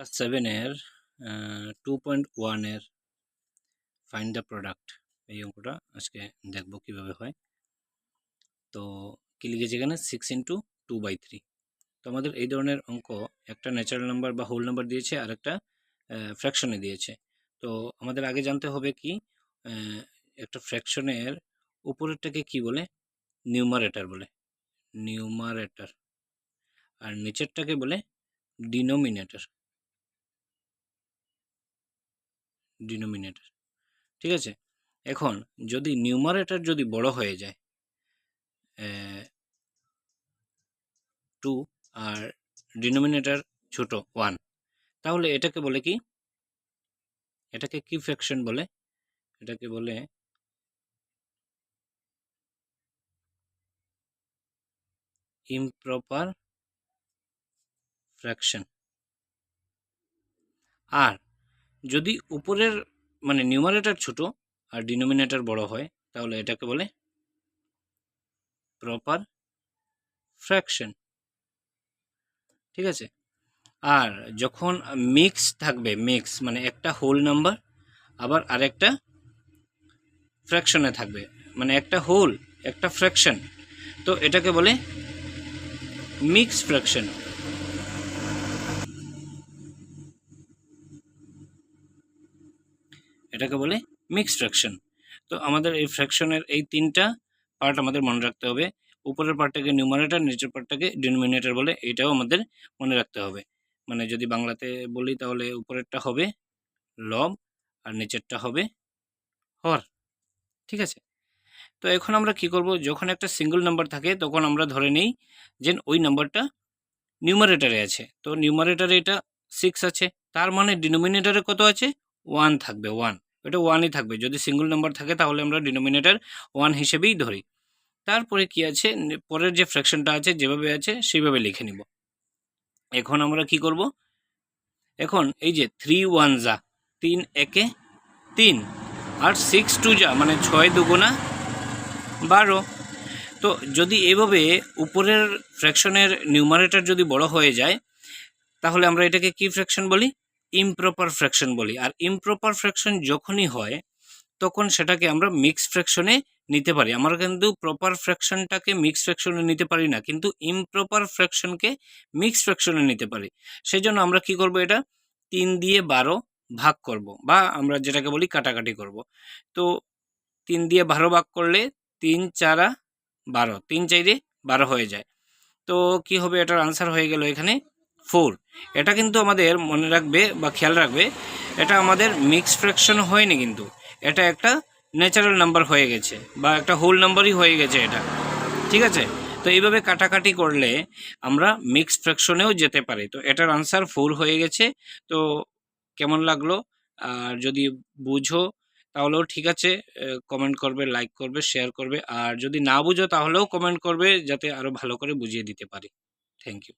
Class 7 এর 2.1 এর find the product এই অঙ্কটা আজকে দেখব কিভাবে হয়। তো কি লিখেছে এখানে 6 × 2/3। তো আমাদের এই ধরনের অঙ্ক একটা ন্যাচারাল নাম্বার বা হোল নাম্বার দিয়েছে আর একটা ফ্র্যাকশনে দিয়েছে। তো আমাদের আগে জানতে হবে কি একটা ফ্র্যাকশনের উপরেরটাকে কি বলে, নিউমারেটর বলে, নিউমারেটর, আর নিচেরটাকে বলে ডিনোমিনেটর, ডিনোমিনেটর। ঠিক আছে, এখন যদি নিউমারেটর যদি বড় হয়ে যায় 2 আর ডিনোমিনেটর ছোট 1, তাহলে এটাকে বলে কি, এটাকে কি ফ্র্যাকশন বলে, এটাকে বলে ইমপ্রপার ফ্র্যাকশন। আর যদি উপরের মানে নিউমারেটর ছোট আর ডিনোমিনেটর বড় হয় তাহলে এটাকে বলে প্রপার ফ্র্যাকশন। ঠিক আছে, আর যখন মিক্স থাকবে, মিক্স মানে একটা হোল নাম্বার আবার আরেকটা ফ্র্যাকশনে থাকবে, মানে একটা হোল একটা ফ্র্যাকশন, তো এটাকে বলে মিক্স ফ্র্যাকশন। এটাকে বলে মিক্স ফ্র্যাকশন। তো আমাদের এই ফ্র্যাকশনের এই তিনটা পার্ট আমাদের মনে রাখতে হবে। উপরের পার্টটাকে নিউমারেটর, নিচের পার্টটাকে ডিনোমিনেটর বলে, এটাও আমাদের মনে রাখতে হবে। মানে যদি বাংলাতে বলি তাহলে উপরেরটা হবে লব আর নিচেরটা হবে হর। ঠিক আছে, তো এখন আমরা কি করব, যখন একটা সিঙ্গল নাম্বার থাকে তখন আমরা ধরে নিই যে ওই নাম্বারটা নিউমারেটরে আছে। তো নিউমারেটরে এটা 6 আছে, তার মানে ডিনোমিনেটরে কত আছে, 1 থাকবে, 1, এটা 1ই থাকবে। যদি সিঙ্গল নাম্বার থাকে তাহলে আমরা ডিনোমিনেটর 1 হিসেবেই ধরি। তারপরে কি আছে, পরের যে ফ্র্যাকশনটা আছে যেভাবে আছে সেইভাবে লিখে নিব। এখন আমরা কি করব, এখন এই যে 3 1 যা 3 একে 3 আর 6 2 যা মানে 6 2 12। তো যদি এভাবে উপরের ফ্র্যাকশনের নিউমারেটর যদি বড় হয়ে যায় তাহলে আমরা এটাকে কি ফ্র্যাকশন বলি, ইমপ্রপার ফ্র্যাকশন বলি। আর ইমপ্রপার ফ্র্যাকশন যখনই হয় তখন সেটাকে আমরা মিক্স ফ্র্যাকশনে নিতে পারি। আমরা কিন্তু প্রপার ফ্র্যাকশনটাকে মিক্স ফ্র্যাকশনে নিতে পারি না, কিন্তু ইমপ্রপার ফ্র্যাকশনকে মিক্স ফ্র্যাকশনে নিতে পারি। সেই জন্য আমরা কি করব, এটা 3 দিয়ে 12 ভাগ করব, বা আমরা যেটাকে বলি কাটাকাটি করব। তো 3 দিয়ে 12 ভাগ করলে 3 4 12, 3 4 12 হয়ে যায়। তো কি হবে, এটার আনসার হয়ে গেল এখানে 4। এটা কিন্তু আমাদের মনে রাখবে বা খেয়াল রাখবে, এটা আমাদের মিক্স ফ্র্যাকশন হয়নি, কিন্তু এটা একটা ন্যাচারাল নাম্বার হয়ে গেছে বা একটা হোল নাম্বারই হয়ে গেছে এটা। ঠিক আছে, তো এইভাবে কাটাকাটি করলে আমরা মিক্স ফ্র্যাকশনেও যেতে পারি। তো এটার আনসার 4 হয়ে গেছে। তো কেমন লাগলো, আর যদি বুঝো তাহলেও ঠিক আছে, কমেন্ট করবে, লাইক করবে, শেয়ার করবে, আর যদি না বুঝো তাহলেও কমেন্ট করবে যাতে আরও ভালো করে বুঝিয়ে দিতে পারি। Thank you.